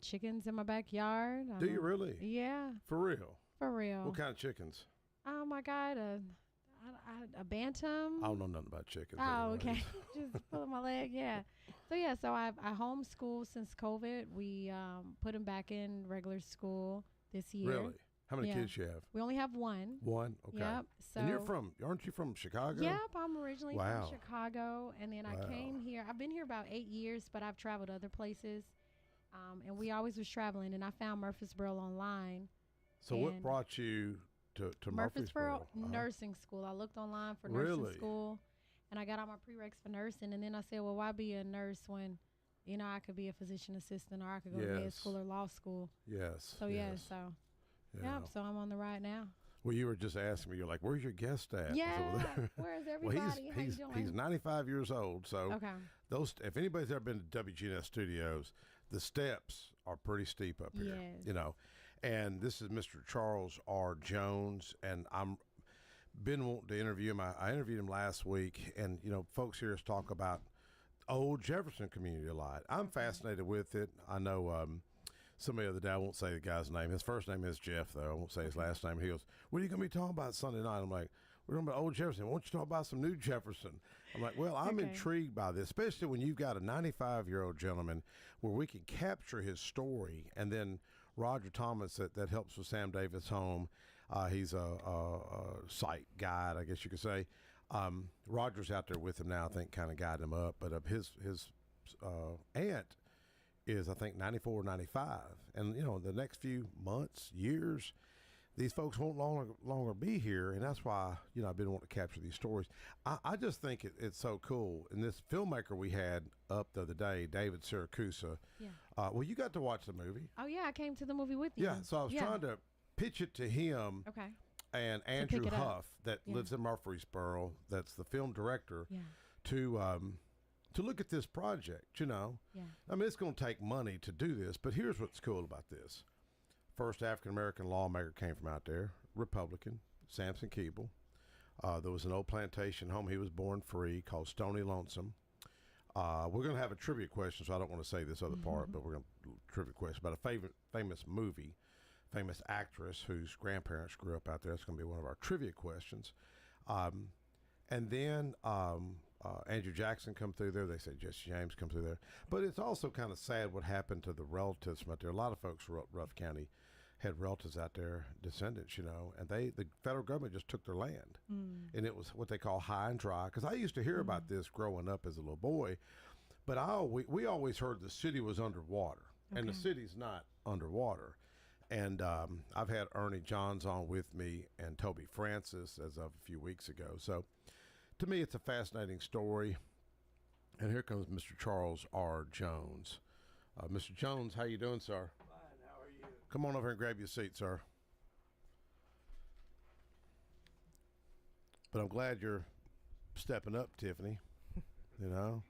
chickens in my backyard. Do you really? Yeah, For real? for real. What kind of chickens? I got a bantam. I don't know nothing about chickens. Oh, anyways. okay. Just pulling my leg. Yeah. So I homeschool since COVID. We put him back in regular school this year. Really? How many Yeah. kids you have? We only have one. One? Okay. Yep. So And aren't you from Chicago? Yep, I'm originally Wow. from Chicago, and then I Wow. came here. I've been here about 8 years, but I've traveled other places, and we always was traveling. And I found Murfreesboro online. So what And brought you to Murfreesboro? Uh-huh. nursing school. I looked online for Really? nursing school, and I got all my prereqs for nursing. And then I said, well, why be a nurse when, I could be a physician assistant, or I could go to med Yes. school or law school. Yes. So Yeah. yeah. So I'm on the right now. Well, you were just asking me. You're like, "Where's your guest at?" Yeah. Where's everybody? Well, How you he's doing? 95 years old. So Okay. if anybody's ever been to WGNS Studios, the steps are pretty steep up here. Yes. And this is Mr. Charles R. Jones, and I'm been wanting to interview him. I interviewed him last week, and folks hear us talk about old Jefferson community a lot. I'm fascinated with it. I know. Somebody the other day, I won't say the guy's name. His first name is Jeff, though. I won't say his last name. He goes, "What are you going to be talking about Sunday night?" I'm like, "We're talking about old Jefferson. Why don't you talk about some new Jefferson?" I'm like, "Well, I'm Okay. intrigued by this, especially when you've got a 95-year-old gentleman where we can capture his story." And then Roger Thomas, that helps with Sam Davis Home. He's a site guide, I guess you could say. Roger's out there with him now, I think, kind of guiding him up. But his aunt is, I think, 94 or 95. And, the next few months, years, these folks won't longer be here. And that's why, I've been wanting to capture these stories. I just think it's so cool. And this filmmaker we had up the other day, David Siracusa, Yeah. well, you got to watch the movie. Oh yeah, I came to the movie with you. Yeah, so I was trying to pitch it to him Okay. and pick Andrew it up. Huff, that Yeah. lives in Murfreesboro, that's the film director, Yeah. to look at this project, Yeah. I mean, it's going to take money to do this, but here's what's cool about this. First African-American lawmaker came from out there, Republican, Samson Keeble. There was an old plantation home he was born free called Stony Lonesome. We're going to have a trivia question, so I don't want to say this other part, but we're going to trivia question about a famous movie, famous actress whose grandparents grew up out there. That's going to be one of our trivia questions. And then Andrew Jackson come through there. They say Jesse James come through there. But it's also kind of sad what happened to the relatives from out there. A lot of folks from Ruff County had relatives out there, descendants, and the federal government just took their land. And it was what they call high and dry. Because I used to hear about this growing up as a little boy. But we always heard the city was underwater. And the Okay. city's not underwater. And I've had Ernie Johns on with me and Toby Francis as of a few weeks ago. So to me, it's a fascinating story. And here comes Mr. Charles R. Jones. Mr. Jones, how you doing, sir? Fine, how are you? Come on over and grab your seat, sir. But I'm glad you're stepping up, Tiffany. Isn't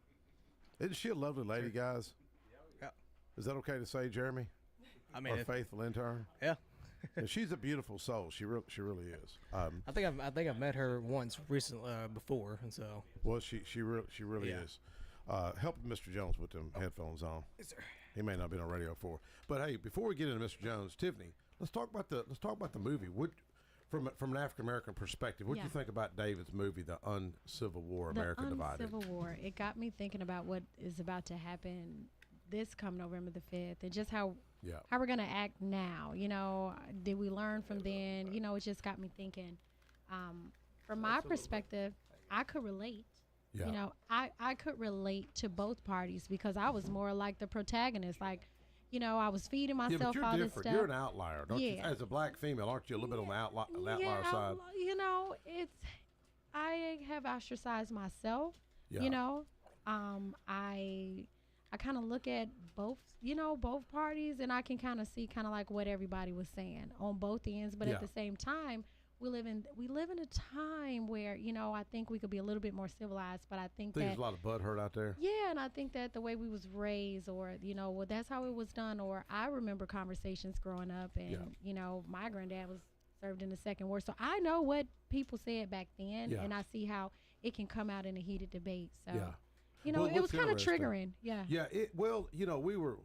she a lovely lady, guys? Yeah. Is that okay to say, Jeremy? I mean, Our faithful intern. yeah. And she's a beautiful soul. She really is. I think I've met her once recently before, and so. Well, she really Yeah. is. Help Mr. Jones with them headphones on. Yes, sir. He may not have been on radio before. But hey, before we get into Mr. Jones, Tiffany, let's talk about the movie. From an African American perspective, what do you Yeah. think about David's movie, The Uncivil War, America Divided? The Uncivil War. It got me thinking about what is about to happen this coming November the 5th, and just how we're going to act now. Did we learn from then? It just got me thinking. From my perspective, I could relate. Yeah. I could relate to both parties because I was more like the protagonist. Like, I was feeding Yeah, myself but you're all this different. stuff. You're an outlier, don't you? Yeah. As a black female, aren't you a little bit on the outlier side? I have ostracized myself. Yeah. I kind of look at both parties, and I can kind of see kind of like what everybody was saying on both ends. But Yeah. at the same time, we live in a time where I think we could be a little bit more civilized. But I think There's that a lot of butt hurt out there. yeah, and I think that the way we was raised, or well, that's how it was done. Or I remember conversations growing up, and my granddad was served in the Second War, so I know what people said back then, Yeah. and I see how it can come out in a heated debate. So Yeah. it Well, was what's kind of interesting- triggering. Yeah. Yeah. We were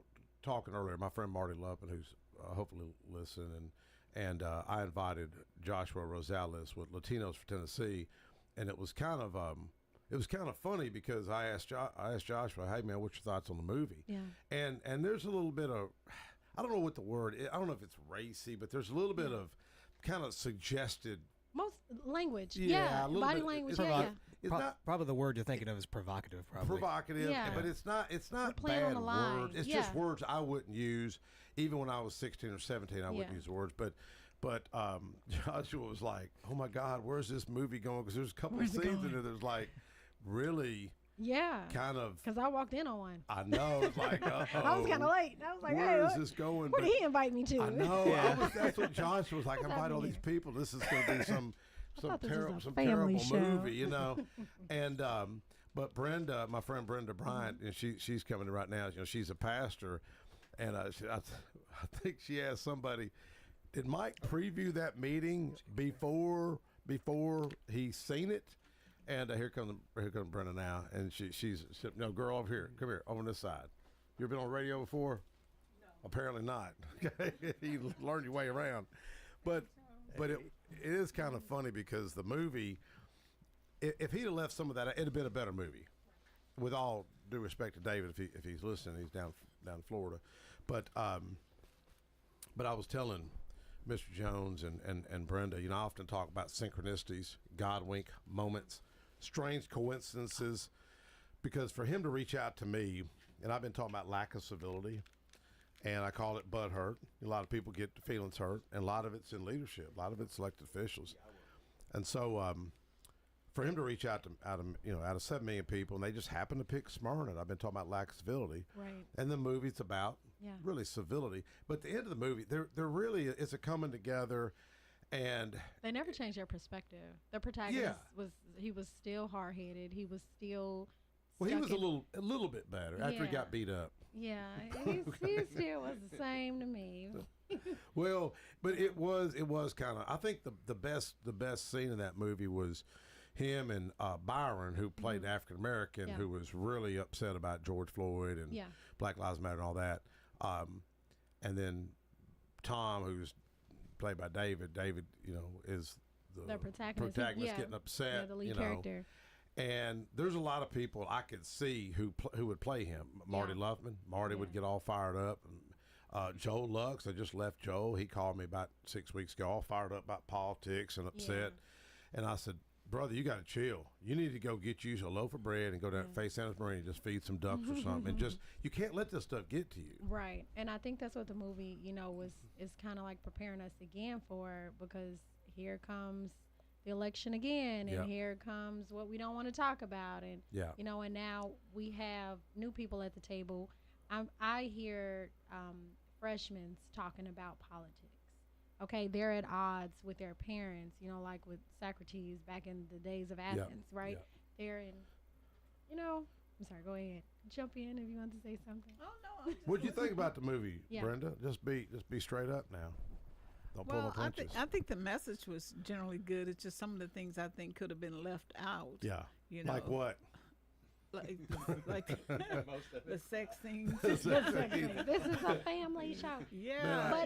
talking earlier, my friend Marty Luppin, who's hopefully listening, and I invited Joshua Rosales with Latinos for Tennessee, and it was kind of funny because I asked Joshua, hey man, what's your thoughts on the movie? Yeah. And there's a little bit of, I don't know what the word is, I don't know if it's racy, but there's a little bit of kind of suggested. Most language. Yeah, a little body bit. language. It's Yeah. It's not probably the word you're thinking of is provocative. Probably provocative, Yeah. but it's not We're playing on bad the line. words. It's Yeah. just words I wouldn't use. Even when I was 16 or 17, I wouldn't use the words. But Joshua was like, "Oh my God, where's this movie going?" Because there's a couple of scenes in it that's like really Yeah. kind of. Because I walked in on one. I know. It's like, I was kind of late. I was like, where hey, is this going? what did he invite me to? I know. Yeah. That's what Joshua was like. I invite all these people. This is going to be some thought this was terrible, a some family terrible show. movie, you know. And but Brenda, my friend Brenda Bryant, and she's coming in right now. You know, she's a pastor, and I think she asked somebody, did Mike preview that meeting before he's seen it? And here comes Brenda now, and she's no girl over here. Come here, over on this side. You ever been on radio before? No. Apparently not. You learned your way around, but it is kind of funny because the movie, if he'd have left some of that, it'd have been a better movie. With all due respect to David, if he's listening, he's down in Florida, but I was telling Mr. Jones and Brenda, you know, I often talk about synchronicities, God wink moments, strange coincidences, because for him to reach out to me, and I've been talking about lack of civility, and I call it butt hurt. A lot of people get feelings hurt, and a lot of it's in leadership, a lot of it's elected officials, and so for him to reach out of 7 million people, and they just happen to pick Smyrna. I've been talking about lack of civility, Right. and the movie's about really civility. But at the end of the movie, there really is a coming together, and They never changed their perspective. The protagonist was still hard headed. He was still. well, he stuck was a little bit better after he Yeah. got beat up. Yeah, he still was the same to me. Well, but it was kind of. I think the best scene in that movie was him and Byron, who played African American, Yeah. who was really upset about George Floyd and Yeah. Black Lives Matter and all that. And then Tom, who's played by David. David, you know, is the protagonist. getting upset. Yeah, the lead you know. character. And there's a lot of people I could see who would play him. Marty Luffman. Marty would get all fired up. And, Joe Lux, I just left Joe. He called me about 6 weeks ago, all fired up about politics and upset. And I said, brother, you got to chill. You need to go get you a loaf of bread and go down to Faith Santa Marina and just feed some ducks or something. And just, you can't let this stuff get to you. Right. And I think that's what the movie, you know, is kind of like preparing us again for, because here comes the election again, and here comes what we don't want to talk about. And, you know, and now we have new people at the table. I hear freshmen talking about politics. Okay, they're at odds with their parents, you know, like with Socrates back in the days of Athens, right? They're in, you know, I'm sorry, go ahead. Jump in if you want to say something. Oh, no. What'd you think about the movie, Brenda? Just be straight up now. Don't pull no Well, punches. I think the message was generally good. It's just some of the things I think could have been left out. Yeah. You know, Like what? Like the sex things. This is a family show. Yeah.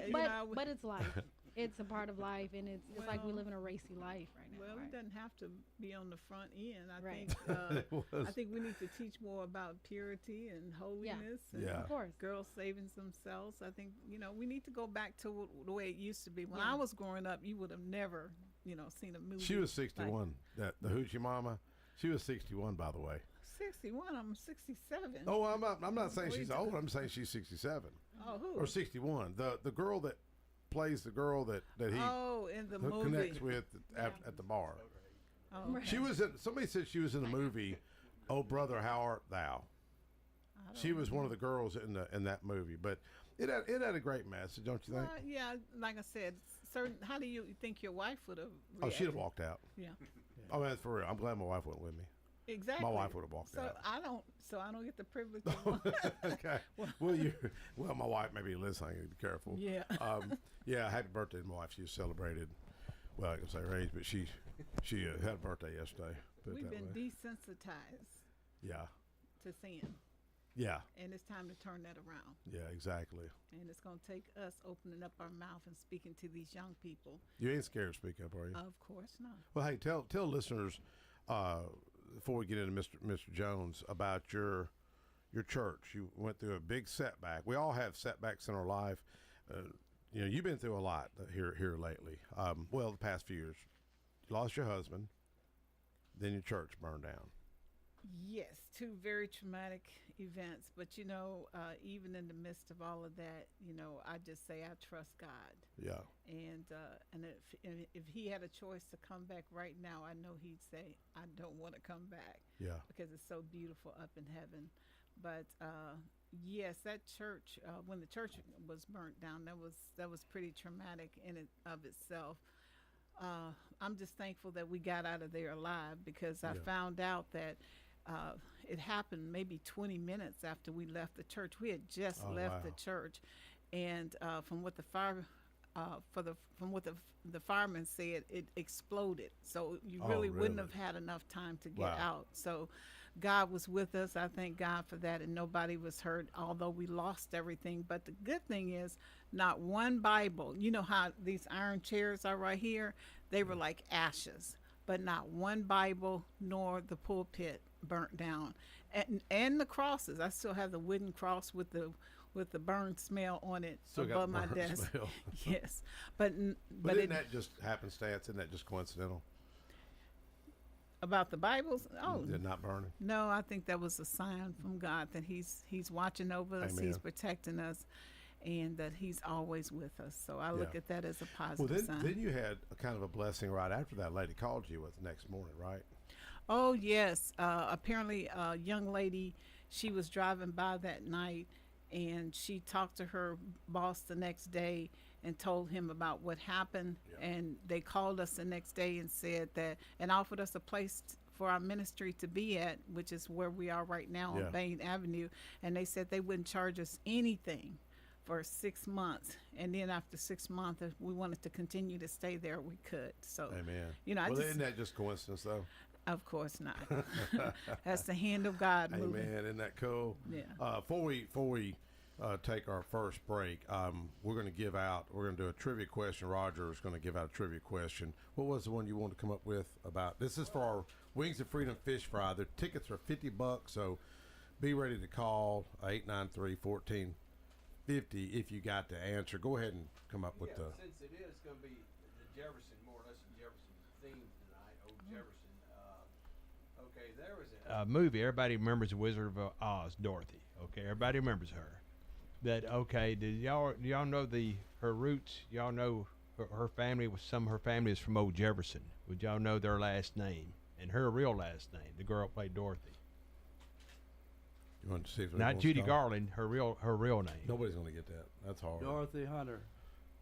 But it's life. It's a part of life, and it's like we live in a racy life right now. Well, right? it doesn't have to be on the front end. Right. I think we need to teach more about purity and holiness. And Of course. girls saving themselves. I think, you know, we need to go back to the way it used to be. When I was growing up, you would have never, you know, seen a movie. She was 61. The Hoochie Mama. She was 61, by the way. 61. I'm 67. Oh, I'm not saying she's old. I'm saying she's 67. Oh, who? Or 61. The girl that plays the girl that he in the movie connects with at the bar. Oh, okay. She was in. Somebody said she was in the movie. Oh, brother, how art thou? She was one of the girls in that movie, but it had a great message, don't you think? Yeah, like I said, how do you think your wife would have reacted? Oh, she'd have walked out. Yeah. Oh, man, for real. I'm glad my wife went with me. Exactly. My wife would have walked out. So I don't get the privilege of Okay. Well, my wife may be listening. I need to be careful. Yeah. Yeah. Happy birthday to my wife. She was celebrated. Well, I can say her age, but she had a birthday yesterday. We've been desensitized Yeah. to sin. Yeah. And it's time to turn that around. Yeah, exactly. And it's going to take us opening up our mouth and speaking to these young people. You ain't scared to speak up, are you? Of course not. Well, hey, tell listeners before we get into Mr. Jones about your church. You went through a big setback. We all have setbacks in our life. You've been through a lot here lately. Well, the past few years, you lost your husband, then your church burned down. Yes, two very traumatic events. But even in the midst of all of that, I just say I trust God. Yeah. And if he had a choice to come back right now, I know he'd say, I don't want to come back. Yeah. Because it's so beautiful up in heaven. But yes, that church, when the church was burnt down, that was pretty traumatic in and of itself. I'm just thankful that we got out of there alive, because I found out that it happened maybe 20 minutes after we left the church. We had just left the church, and from what the firemen said, it exploded. So you really wouldn't have had enough time to get out. So God was with us. I thank God for that, and nobody was hurt, although we lost everything. But the good thing is, not one Bible. You know how these iron chairs are right here? They were like ashes, but not one Bible nor the pulpit burnt down. And the crosses. I still have the wooden cross with the burn smell on it Still above my got desk. smell. Yes, but isn't that just happenstance? Isn't that just coincidental? About the Bibles? Oh, they're not burning. No, I think that was a sign from God that He's watching over us. Amen. He's protecting us, and that He's always with us. So I look at that as a positive sign. Then you had a kind of a blessing right after that lady called you the next morning, right? Oh yes. Apparently, a young lady, she was driving by that night, and she talked to her boss the next day and told him about what happened. And they called us the next day and said that, and offered us a place for our ministry to be at, which is where we are right now on Bain Avenue. And they said they wouldn't charge us anything for 6 months. And then after 6 months, if we wanted to continue to stay there, we could. So, Amen. Isn't that just coincidence, though? Of course not. That's the hand of God moving. Amen. Isn't that cool? Yeah. Before we take our first break, we're going to do a trivia question. Roger is going to give out a trivia question. What was the one you wanted to come up with about? This is for our Wings of Freedom Fish Fry. Their tickets are $50, so be ready to call 893-1450 if you got the answer. Go ahead and come up with the. Since it is going to be the Jefferson, more or less Jefferson theme tonight, old Jefferson. Okay, there was a movie. Everybody remembers the Wizard of Oz, Dorothy. Okay, everybody remembers her. Did y'all know her roots? Y'all know her family was some of her family is from old Jefferson. Would y'all know their last name and her real last name? The girl who played Dorothy. You want to see if not Judy Garland. Her real name. Nobody's going to get that. That's hard. Dorothy Hunter.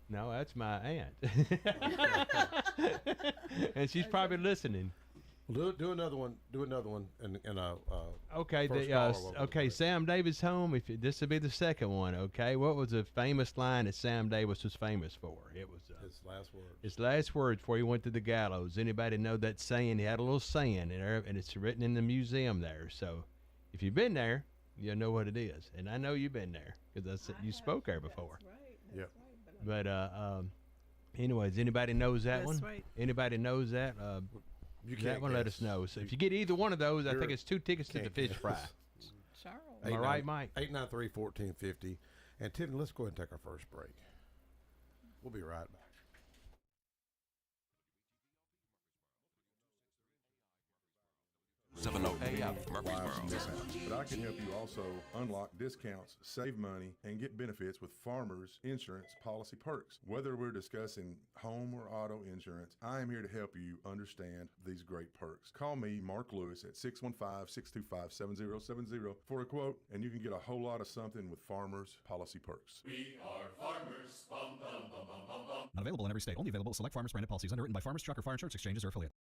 No, that's my aunt. And she's probably listening. Well, do another one. Do another one. Okay. Sam Davis home. This will be the second one. Okay. What was a famous line that Sam Davis was famous for? It was his last words. His last words before he went to the gallows. Anybody know that saying? He had a little saying there, and it's written in the museum there. So, if you've been there, you'll know what it is. And I know you've been there because you spoke there before. That's right. But anyways, anybody knows that one? Right. Anybody knows that? You can't that one, let us know. So if you get either one of those, I think it's 2 tickets to the fish fry. Charles. Am I right, Mike? 893-1450. And Tiffany, let's go ahead and take our first break. We'll be right back. 708 out of Murfreesboro. But I can help you also unlock discounts, save money, and get benefits with Farmers Insurance policy perks. Whether we're discussing home or auto insurance, I am here to help you understand these great perks. Call me, Mark Lewis, at 615-625-7070 for a quote, and you can get a whole lot of something with Farmers policy perks. We are farmers. Bum, bum, bum, bum, bum, bum. Not available in every state. Only available with select Farmers branded policies underwritten by Farmers Truck or Fire Insurance Exchanges or affiliates.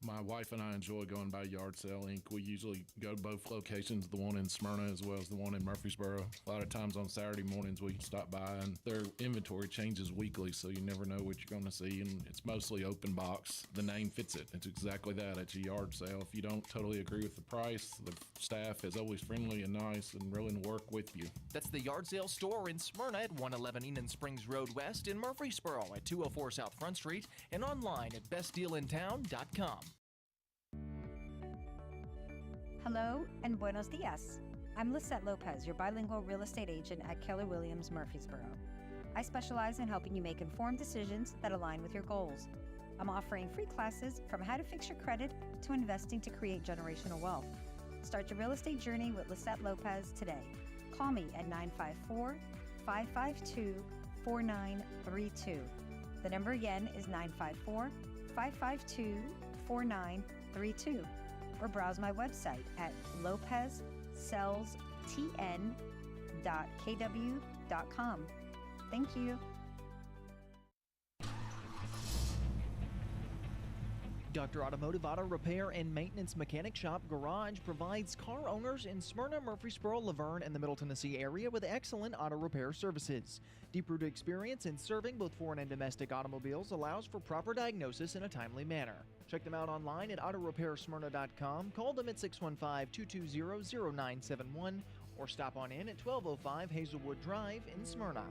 My wife and I enjoy going by Yard Sale Inc. We usually go to both locations, the one in Smyrna as well as the one in Murfreesboro. A lot of times on Saturday mornings we stop by, and their inventory changes weekly, so you never know what you're going to see, and it's mostly open box. The name fits it. It's exactly that. It's a yard sale. If you don't totally agree with the price, the staff is always friendly and nice and willing to work with you. That's the Yard Sale store in Smyrna at 111 Enon Springs Road West, in Murfreesboro at 204 South Front Street, and online at bestdealintown.com. Hello and buenos dias. I'm Lisette Lopez, your bilingual real estate agent at Keller Williams Murfreesboro. I specialize in helping you make informed decisions that align with your goals. I'm offering free classes from how to fix your credit to investing to create generational wealth. Start your real estate journey with Lisette Lopez today. Call me at 954-552-4932. The number again is 954-552-4932. Or browse my website at lopezselstn.kw.com. Thank you. Dr. Automotive Auto Repair and Maintenance Mechanic Shop Garage provides car owners in Smyrna, Murfreesboro, Laverne, and the Middle Tennessee area with excellent auto repair services. Deep-rooted experience in serving both foreign and domestic automobiles allows for proper diagnosis in a timely manner. Check them out online at autorepairsmyrna.com, call them at 615-220-0971, or stop on in at 1205 Hazelwood Drive in Smyrna.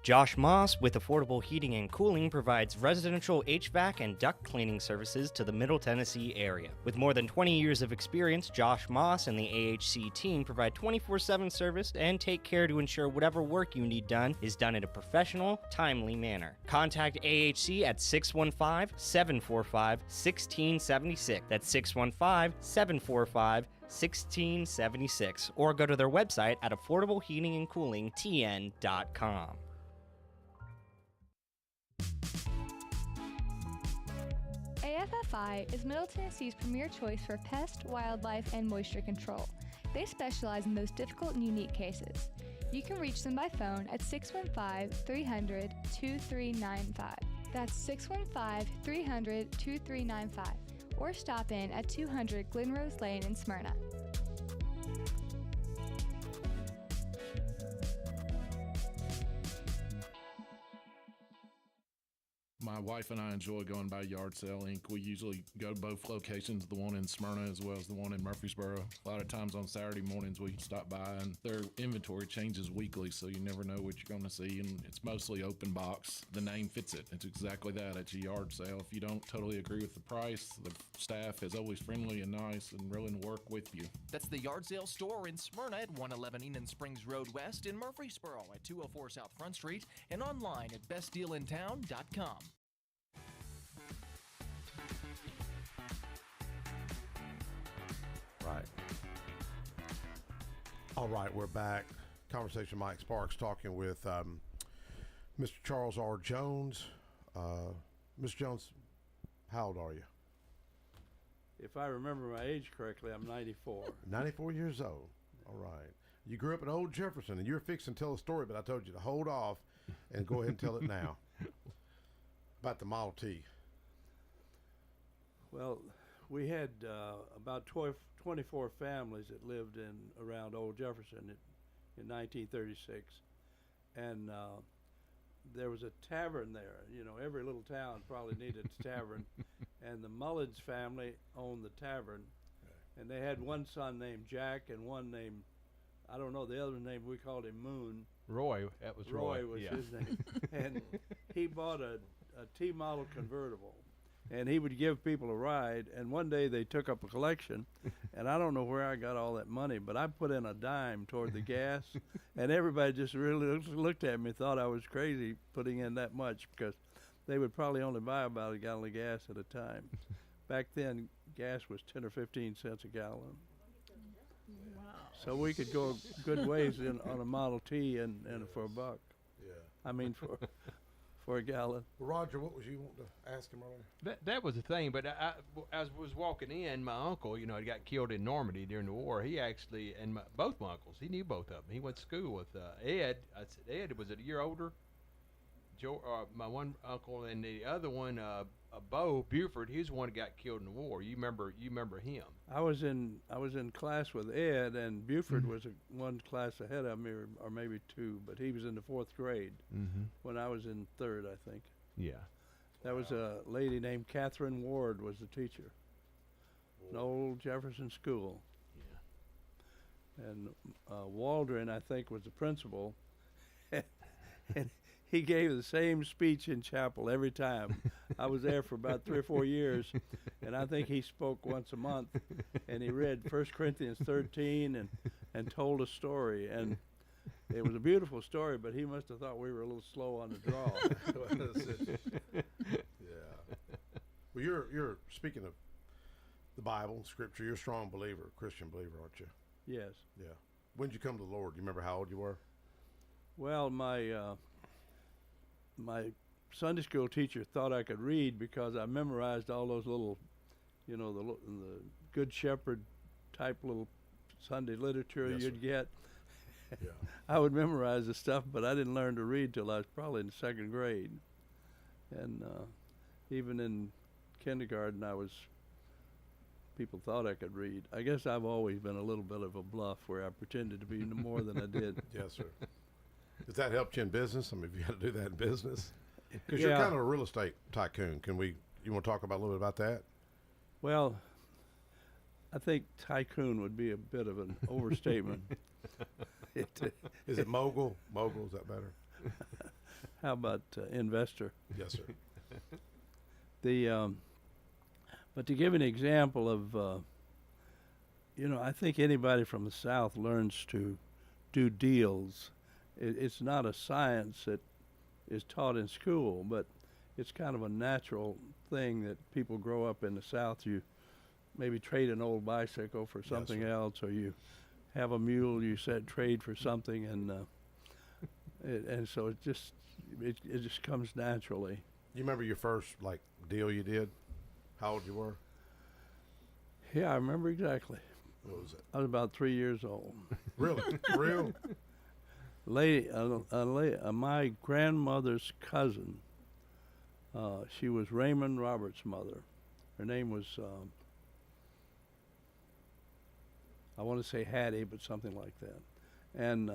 Josh Moss with Affordable Heating and Cooling provides residential HVAC and duct cleaning services to the Middle Tennessee area. With more than 20 years of experience, Josh Moss and the AHC team provide 24/7 service and take care to ensure whatever work you need done is done in a professional, timely manner. Contact AHC at 615-745-1676. That's 615-745-1676. Or go to their website at affordableheatingandcoolingtn.com. AFFI is Middle Tennessee's premier choice for pest, wildlife, and moisture control. They specialize in those difficult and unique cases. You can reach them by phone at 615-300-2395. That's 615-300-2395. Or stop in at 200 Glenrose Lane in Smyrna. My wife and I enjoy going by Yard Sale Inc. We usually go to both locations, the one in Smyrna as well as the one in Murfreesboro. A lot of times on Saturday mornings we stop by, and their inventory changes weekly, so you never know what you're going to see, and it's mostly open box. The name fits it. It's exactly that. It's a yard sale. If you don't totally agree with the price, the staff is always friendly and nice and willing to work with you. That's the Yard Sale store in Smyrna at 111 Enon Springs Road West, in Murfreesboro at 204 South Front Street, and online at bestdealintown.com. Right. All right, we're back. Conversation Mike Sparks talking with Mr. Charles R. Jones. Mr. Jones, how old are you? If I remember my age correctly, I'm 94. 94 years old. All right. You grew up in Old Jefferson, and you were fixing to tell a story, but I told you to hold off and go ahead and tell it now. About the Model T. Well, we had about 24 families that lived in around Old Jefferson in 1936, and there was a tavern there. You know, every little town probably needed a tavern, and the Mullins family owned the tavern, and they had one son named Jack and one named, I don't know the other name, we called him Moon. Roy, that was Roy. Roy was his name. And he bought a T-model convertible, and he would give people a ride, and one day they took up a collection, and I don't know where I got all that money, but I put in a dime toward the gas, and everybody just really looked at me, thought I was crazy putting in that much, because they would probably only buy about a gallon of gas at a time. Back then, gas was 10 or 15 cents a gallon. Wow. So we could go good ways on a Model T and for a buck. Yeah. I mean, for a gallon. Well, Roger, what was you wanting to ask him earlier? That was the thing, but as I was walking in, my uncle, you know, he got killed in Normandy during the war. He actually, and both my uncles, he knew both of them. He went to school with Ed. I said, Ed, was it a year older? My one uncle, and the other one, Bo Buford, he was the one that got killed in the war. You remember him? I was in class with Ed, and Buford was one class ahead of me, or maybe two, but he was in the 4th grade when I was in 3rd, I think. Yeah. That was a lady named Catherine Ward was the teacher. An old Jefferson school. Yeah. And Waldron, I think, was the principal. And he gave the same speech in chapel every time. I was there for about 3 or 4 years, and I think he spoke once a month, and he read 1 Corinthians 13 and told a story. And it was a beautiful story, but he must have thought we were a little slow on the draw. Yeah. Well, you're speaking of the Bible, Scripture. You're a strong believer, Christian believer, aren't you? Yes. Yeah. When did you come to the Lord? Do you remember how old you were? Well, my Sunday school teacher thought I could read because I memorized all those little, the Good Shepherd type little Sunday literature you'd get. Yeah. I would memorize the stuff, but I didn't learn to read till I was probably in 2nd grade. And even in kindergarten, people thought I could read. I guess I've always been a little bit of a bluff where I pretended to be more than I did. Yes, sir. Does that help you in business? I mean, have you got to do that in business? Because you're kind of a real estate tycoon. You want to talk about a little bit about that? Well, I think tycoon would be a bit of an overstatement. Is it mogul? Mogul, is that better? How about investor? Yes, sir. But to give an example of, I think anybody from the South learns to do deals. It's not a science that is taught in school, but it's kind of a natural thing that people grow up in the South. You maybe trade an old bicycle for something else, or you have a mule you said trade for something, and so it just comes naturally. You remember your first deal you did? How old you were? Yeah, I remember exactly. What was it? I was about 3 years old. Really? Real? My grandmother's cousin, she was Raymond Roberts' mother. Her name was, I want to say Hattie, but something like that. And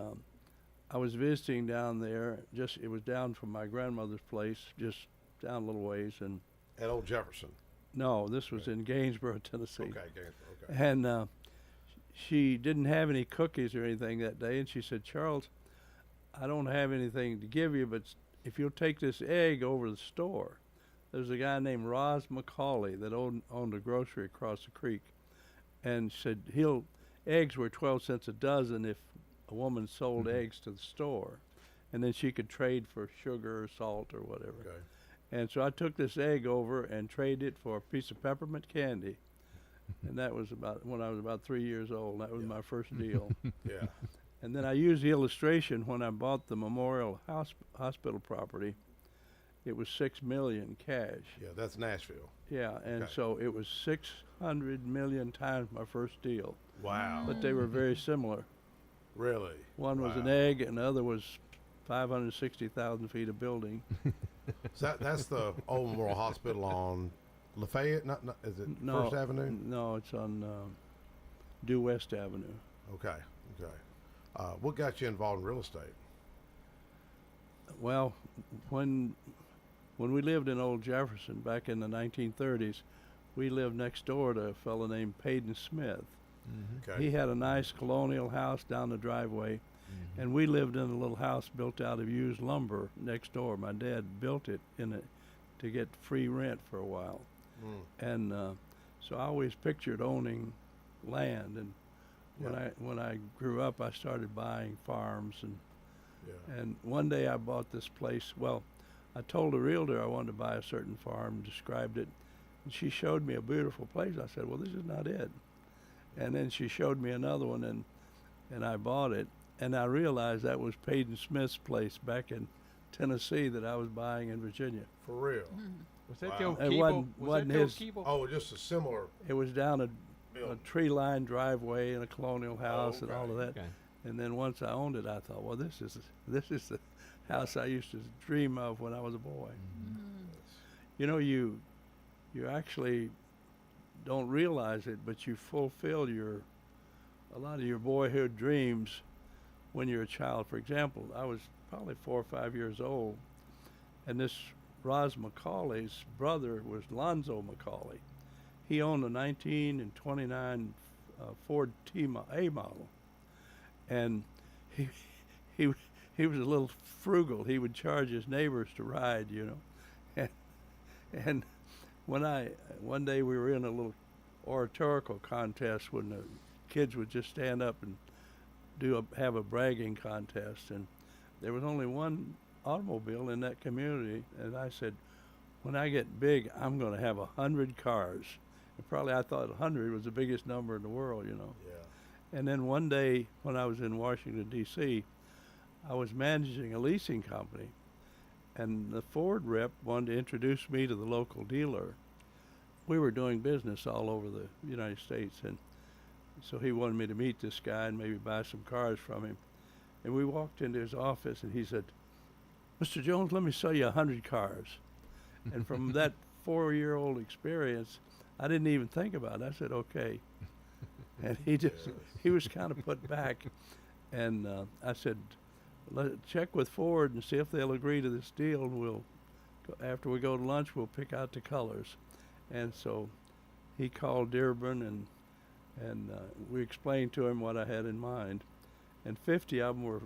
I was visiting down there, it was down from my grandmother's place, just down a little ways. And at Old Jefferson? No, this was in Gainesboro, Tennessee. Okay, Gainesboro, okay. And she didn't have any cookies or anything that day, and she said, "Charles, I don't have anything to give you, but if you'll take this egg over to the store." There's a guy named Roz McCauley that owned a grocery across the creek, and said eggs were 12 cents a dozen if a woman sold eggs to the store, and then she could trade for sugar or salt or whatever. Okay. And so I took this egg over and traded it for a piece of peppermint candy, and that was when I was about 3 years old. That was my first deal. Yeah. And then I used the illustration when I bought the Memorial Hospital property. It was $6 million cash. Yeah, that's Nashville. Yeah, and so it was 600 million times my first deal. Wow. But they were very similar. Really? One was an egg, and the other was 560,000 feet of building. So that's the old Memorial Hospital on Lafayette? Is it First Avenue? No, it's on Due West Avenue. Okay. What got you involved in real estate? Well, when we lived in Old Jefferson back in the 1930s, we lived next door to a fellow named Payden Smith. Mm-hmm. Okay. He had a nice colonial house down the driveway, and we lived in a little house built out of used lumber next door. My dad built it to get free rent for a while. And so I always pictured owning land, and when I grew up, I started buying farms, and one day I bought this place. Well, I told a realtor I wanted to buy a certain farm, described it, and she showed me a beautiful place. I said, "Well, this is not it." And then she showed me another one, and I bought it, and I realized that was Payden Smith's place back in Tennessee that I was buying in Virginia. For real? Was that the old It Keeble? wasn't his. Oh, just a similar. It was down a tree-lined driveway in a colonial house and all of that. Okay. And then once I owned it, I thought, well, this is the house I used to dream of when I was a boy. You know, you you actually don't realize it, but you fulfill a lot of your boyhood dreams when you're a child. For example, I was probably 4 or 5 years old, and this Roz McCauley's brother was Lonzo McCauley. He owned a 1929 Ford A model, and he was a little frugal. He would charge his neighbors to ride, you know, and one day we were in a little oratorical contest when the kids would just stand up and have a bragging contest, and there was only one automobile in that community, and I said, when I get big, I'm going to have 100 cars. And probably I thought 100 was the biggest number in the world, you know. Yeah. And then one day when I was in Washington, D.C., I was managing a leasing company, and the Ford rep wanted to introduce me to the local dealer. We were doing business all over the United States, and so he wanted me to meet this guy and maybe buy some cars from him. And we walked into his office, and he said, Mr. Jones, let me sell you 100 cars. And from that 4-year-old experience, I didn't even think about it. I said, okay. And he was kind of put back. And I said, check with Ford and see if they'll agree to this deal. And after we go to lunch, we'll pick out the colors. And so he called Dearborn, and we explained to him what I had in mind. And 50 of them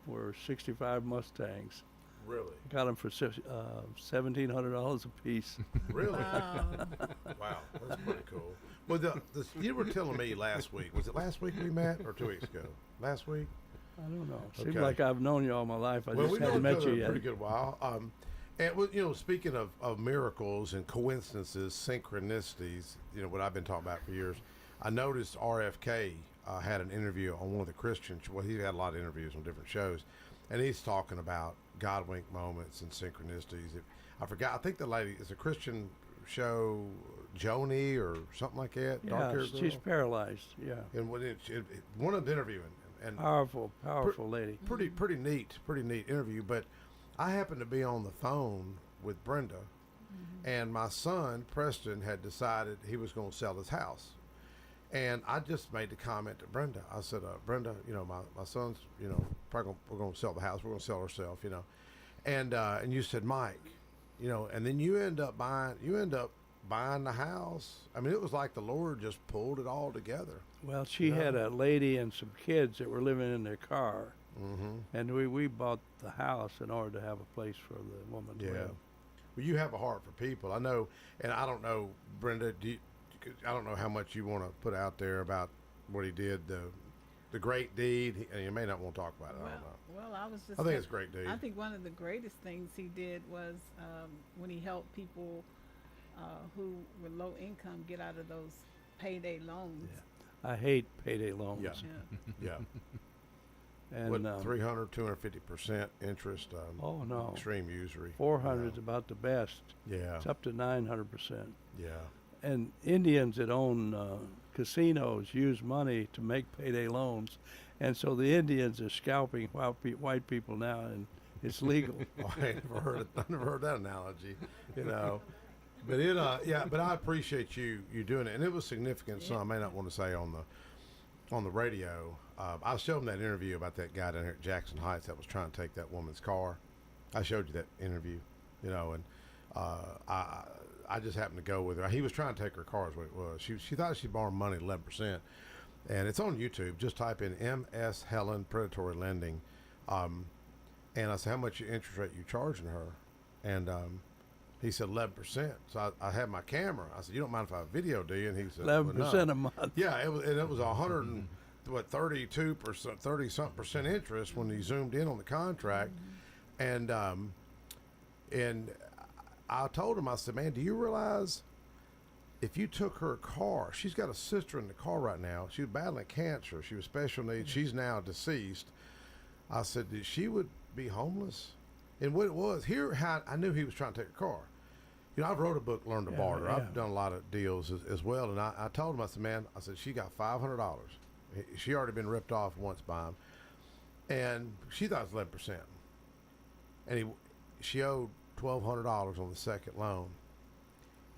were 65 Mustangs. Really? Got them for $1,700 a piece. Really? Wow, that's pretty cool. Well, you were telling me last week. Was it last week we met, or 2 weeks ago? Last week? I don't know. Seems like I've known you all my life. I just we haven't met you a yet. pretty good while. And you know, speaking of miracles and coincidences, synchronicities, you know what I've been talking about for years. I noticed RFK had an interview on one of the Christian. Well, he had a lot of interviews on different shows, and he's talking about God wink moments and synchronicities. I forgot. I think the lady is a Christian show, Joni or something like that. Yeah, she's paralyzed. Yeah. And when one of the interviewing and powerful lady. Pretty neat interview. But I happened to be on the phone with Brenda, and my son Preston had decided he was going to sell his house. And I just made the comment to Brenda. I said, Brenda, you know, my son's, you know, probably we're going to sell the house. We're going to sell ourselves, you know. And you said, Mike, you know, and then you end up buying the house. I mean, it was like the Lord just pulled it all together. Well, she had a lady and some kids that were living in their car. And we bought the house in order to have a place for the woman to live. Well, you have a heart for people. I know, and I don't know, Brenda, I don't know how much you want to put out there about what he did, the great deed. You may not want to talk about it. I don't know. Well, I think it's a great deed. I think one of the greatest things he did was when he helped people who were low income get out of those payday loans. Yeah. I hate payday loans. Yeah. And what, 250% interest. Oh no, extreme usury. 400 is about the best. Yeah, it's up to 900%. Yeah. And Indians that own casinos use money to make payday loans, and so the Indians are scalping white people now, and it's legal. I never heard that analogy, you know. But but I appreciate you doing it, and it was significant. So I may not want to say on the radio. I showed him that interview about that guy down here at Jackson Heights that was trying to take that woman's car. I showed you that interview, you know, and I just happened to go with her. He was trying to take her car is what it was. She thought she borrowed money 11%, and it's on YouTube. Just type in MS Helen Predatory Lending, and I said, how much interest rate you charging her? And he said 11%. So I had my camera. I said, you don't mind if I video, do you? And he said 11% a month. Yeah, it was 32%, 30-something% interest when he zoomed in on the contract, and I told him, I said, man, do you realize if you took her car, she's got a sister in the car right now. She was battling cancer. She was special needs. She's now deceased. I said, she would be homeless. And what it was, how I knew he was trying to take her car. You know, I've wrote a book, Learn to Barter. Yeah. I've done a lot of deals as well. And I told him, I said, man, she got $500. She already been ripped off once by him. And she thought it was 11%. And she owed $1,200 on the second loan.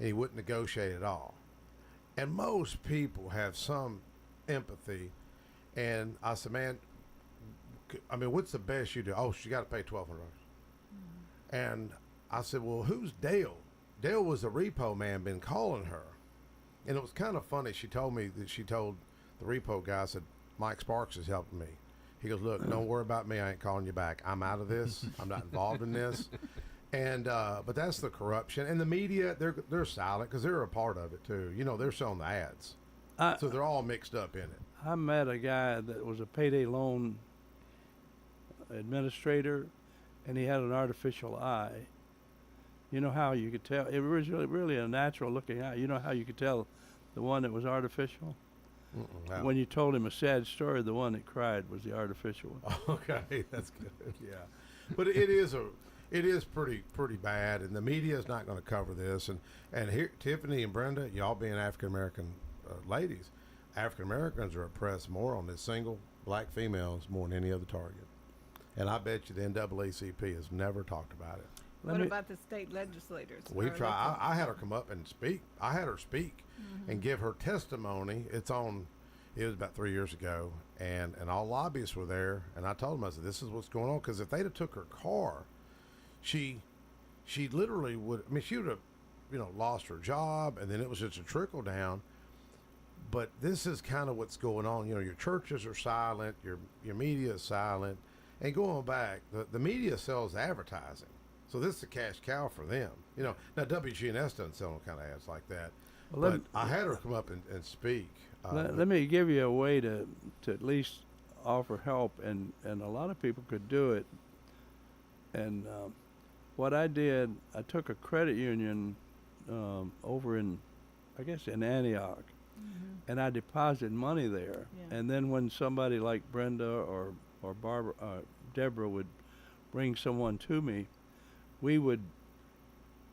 and he wouldn't negotiate at all. And most people have some empathy. And I said, man, I mean, what's the best you do? Oh, she got to pay $1,200. And I said, well, who's Dale? Dale was the repo man, been calling her. And it was kind of funny. She told me that she told the repo guy, said, Mike Sparks is helping me. He goes, look, don't worry about me. I ain't calling you back. I'm out of this. I'm not involved in this. And but that's the corruption. And the media, they're silent because they're a part of it too. You know, they're selling the ads. So they're all mixed up in it. I met a guy that was a payday loan administrator, and he had an artificial eye. You know how you could tell? It was really a natural-looking eye. You know how you could tell the one that was artificial? Wow. When you told him a sad story, the one that cried was the artificial one. Okay, that's good. Yeah, but it is pretty bad, and the media is not going to cover this. And here, Tiffany and Brenda, y'all being African American ladies, African Americans are oppressed more on this single black females more than any other target. And I bet you the NAACP has never talked about it. What about the state legislators? We try. I had her come up and speak. I had her speak and give her testimony. It was about 3 years ago, and all lobbyists were there. And I told them, I said, this is what's going on. Because if they'd have took her car, she literally would. I mean, she would have, lost her job, and then it was just a trickle down. But this is kind of what's going on. Your churches are silent. Your media is silent. And going back, the media sells advertising. So this is a cash cow for them. Now WGNS doesn't sell no kind of ads like that. Well, but I had her come up and speak. Let me give you a way to at least offer help, and a lot of people could do it. And what I did, I took a credit union over in Antioch, and I deposited money there. Yeah. And then when somebody like Brenda or Barbara, Deborah would bring someone to me, we would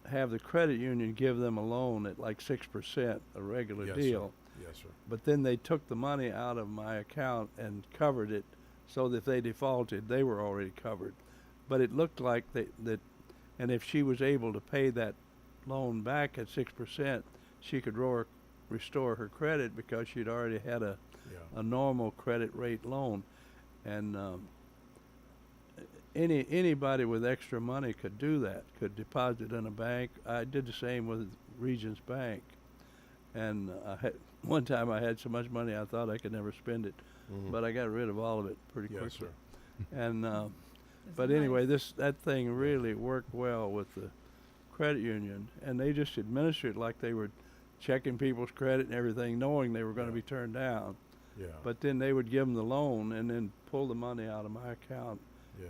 have the credit union give them a loan at like 6%, a regular deal. Sir. Yes, sir. But then they took the money out of my account and covered it, so that if they defaulted, they were already covered. But it looked like that, and if she was able to pay that loan back at 6%, she could restore her credit because she'd already had a normal credit rate loan. And anybody with extra money could do that, could deposit in a bank. I did the same with Regions Bank. And one time I had so much money I thought I could never spend it, but I got rid of all of it pretty quickly. Sir. And but anyway, that thing really worked well with the credit union, and they just administered it like they were checking people's credit and everything, knowing they were going to be turned down. Yeah. But then they would give them the loan and then pull the money out of my account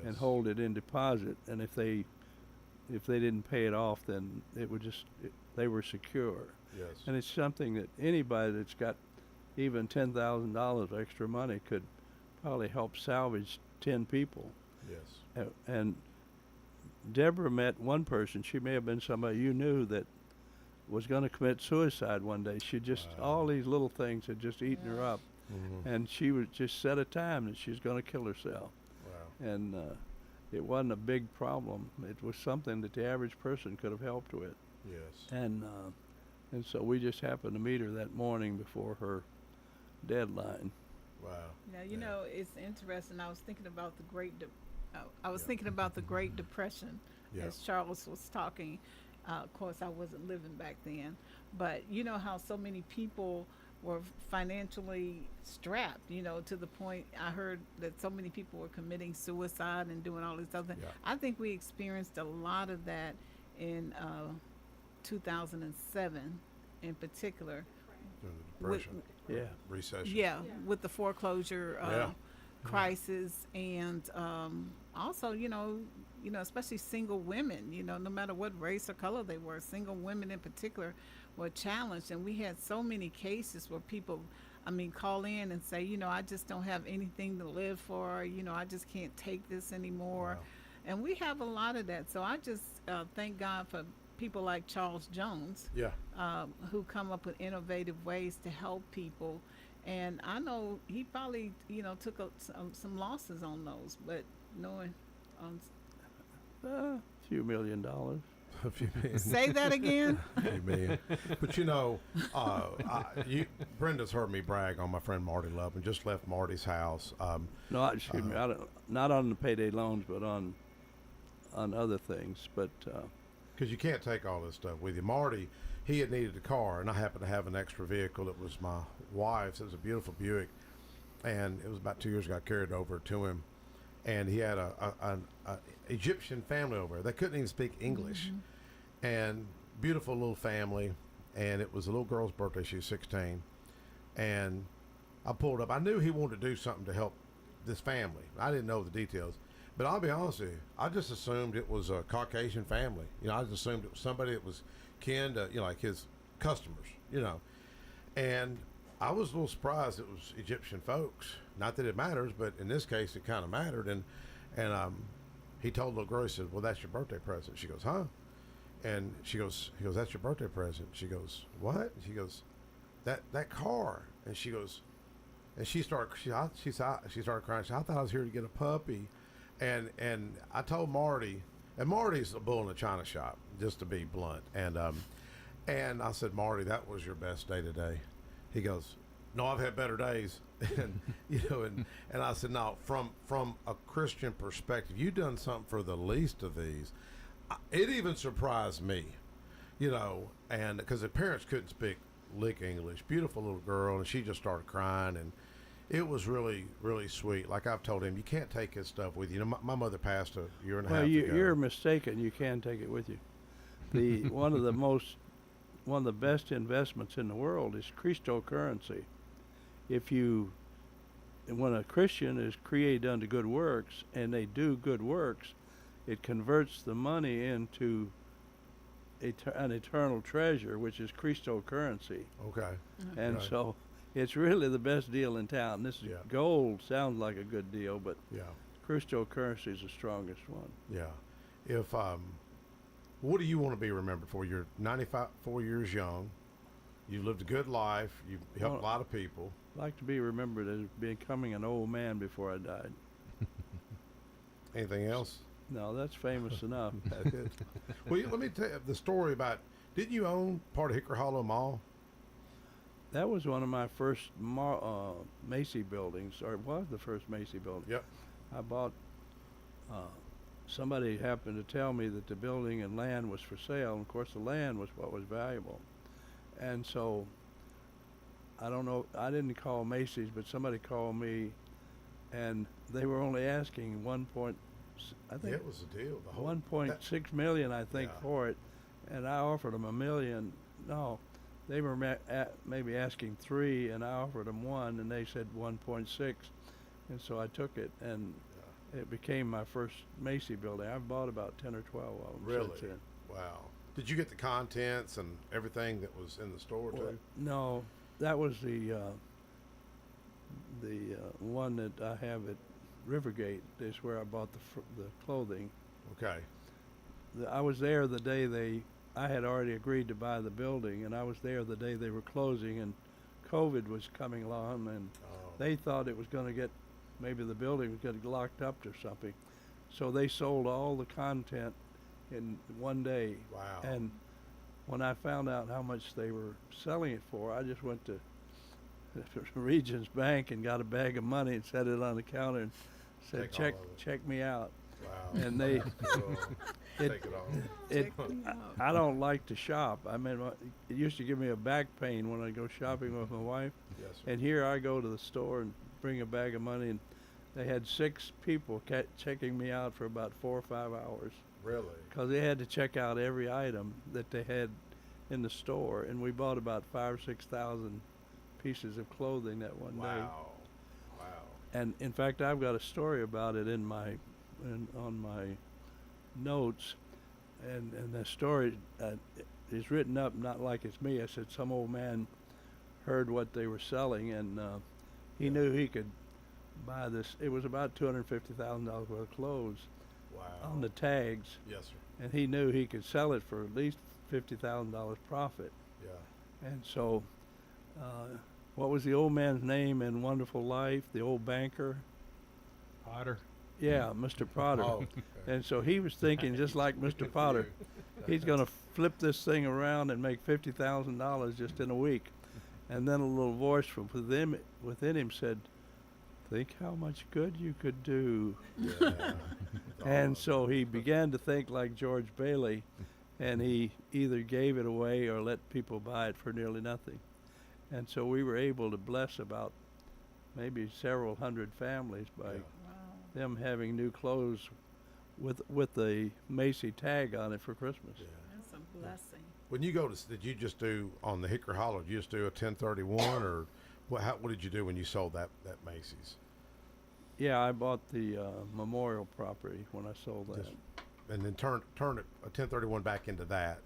and hold it in deposit. And if they didn't pay it off, then they were secure. Yes. And it's something that anybody that's got even $10,000 extra money could probably help salvage 10 people. Yes. And Deborah met one person. She may have been somebody you knew that was going to commit suicide one day. She just all these little things had just eaten her up. And she was just set a time that she's going to kill herself. Wow. And it wasn't a big problem. It was something that the average person could have helped with. Yes. And so we just happened to meet her that morning before her deadline. Wow. Now, you know, it's interesting. I was thinking about the thinking about the Great Depression as Charles was talking. Of course, I wasn't living back then, but you know how so many people were financially strapped, to the point I heard that so many people were committing suicide and doing all this other thing. I think we experienced a lot of that in 2007 in particular. Depression. Yeah. Recession. Yeah, with the foreclosure crisis, and also, especially single women, no matter what race or color they were, single women in particular were challenged. And we had so many cases where people, call in and say, I just don't have anything to live for, I just can't take this anymore. Wow. And we have a lot of that. So I just thank God for people like Charles Jones, who come up with innovative ways to help people. And I know he probably, took some losses on those, but knowing a few $1 million. A few million. Say that again. A few million. But you know, Brenda's heard me brag on my friend Marty Love, and just left Marty's house. No, excuse me. Not on the payday loans, but on other things. But because you can't take all this stuff with you. Marty, he had needed a car, and I happened to have an extra vehicle. It was my wife's. It was a beautiful Buick, and it was about 2 years ago I carried it over to him. And he had an Egyptian family over there. They couldn't even speak English. And beautiful little family. And it was a little girl's birthday. She was 16. And I pulled up. I knew he wanted to do something to help this family. I didn't know the details. But I'll be honest with you, I just assumed it was a Caucasian family. You know, I just assumed it was somebody that was kin to, you know, like his customers, you know. And I was a little surprised it was Egyptian folks. Not that it matters, but in this case, it kind of mattered. And he told the little girl, he said, well, that's your birthday present. She goes, huh? And he goes, that's your birthday present. She goes, what? And she goes, that car. And she goes, and she started crying. She said, I thought I was here to get a puppy. And I told Marty, and Marty's a bull in a china shop, just to be blunt. And I said, Marty, that was your best day today. He goes, no, I've had better days. And you know, and I said, no, from a Christian perspective, you've done something for the least of these. It even surprised me, you know, and because the parents couldn't speak lick English. Beautiful little girl, and she just started crying, and it was really, really sweet. Like I've told him, you can't take his stuff with you. You know, my mother passed a year and a half ago. You're mistaken. You can take it with you. One of the best investments in the world is cryptocurrency. When a Christian is created unto good works and they do good works, it converts the money into an eternal treasure, which is cryptocurrency. Okay. And right. So it's really the best deal in town. This is gold sounds like a good deal, but cryptocurrency is the strongest one. Yeah. If what do you want to be remembered for? You're 94 years young. You've lived a good life. You've helped a lot of people. I'd like to be remembered as becoming an old man before I died. Anything else? No, that's famous enough. That's it. Well, let me tell you the story about, didn't you own part of Hickory Hollow Mall? That was one of my first Macy buildings, or it was the first Macy building. Yep. I bought, somebody happened to tell me that the building and land was for sale, and of course the land was what was valuable. And so, I don't know, I didn't call Macy's, but somebody called me, and they were only asking I think it was a deal. 1.6 million, I think, for it, and I offered them $1 million. No, they were maybe asking 3, and I offered them 1, and they said 1.6, and so I took it, and it became my first Macy building. I've bought about 10 or 12 of them. Really? Since then. Wow. Did you get the contents and everything that was in the store too? No, that was the one that I have at Rivergate. Is where I bought the clothing. Okay. I was there the day I had already agreed to buy the building, and I was there the day they were closing, and COVID was coming along, and they thought it was going to get, maybe the building was going to get locked up or something. So they sold all the content in one day. Wow. And when I found out how much they were selling it for, I just went to Regions Bank and got a bag of money and set it on the counter and said, check me out. Wow. And they take it all. I don't like to shop. I mean, it used to give me a back pain when I go shopping with my wife. Yes, sir. And here I go to the store and bring a bag of money, and they had 6 people checking me out for about 4 or 5 hours. Really? Because they had to check out every item that they had in the store, and we bought about 5,000 or 6,000 pieces of clothing that one day. Wow. And in fact, I've got a story about it on my notes, and the story is written up not like it's me. I said some old man heard what they were selling, and he knew he could buy this. It was about $250,000 worth of clothes. Wow. On the tags. Yes, sir. And he knew he could sell it for at least $50,000 profit. Yeah. And so, what was the old man's name in Wonderful Life? The old banker? Potter. Yeah, Mr. Potter. Oh, okay. And so he was thinking just like Mr. Potter, he's going to flip this thing around and make $50,000 just in a week. And then a little voice from within him said, "Think how much good you could do." Yeah. And so he began to think like George Bailey, and he either gave it away or let people buy it for nearly nothing. And so we were able to bless about maybe several hundred families by them having new clothes with the Macy tag on it for Christmas. Yeah. That's a blessing. When you go to, did you just do on the Hickory Hollow? Did you just do a 1031, or what did you do when you sold that Macy's? Yeah, I bought the memorial property when I sold that. And then turn it a 1031 back into that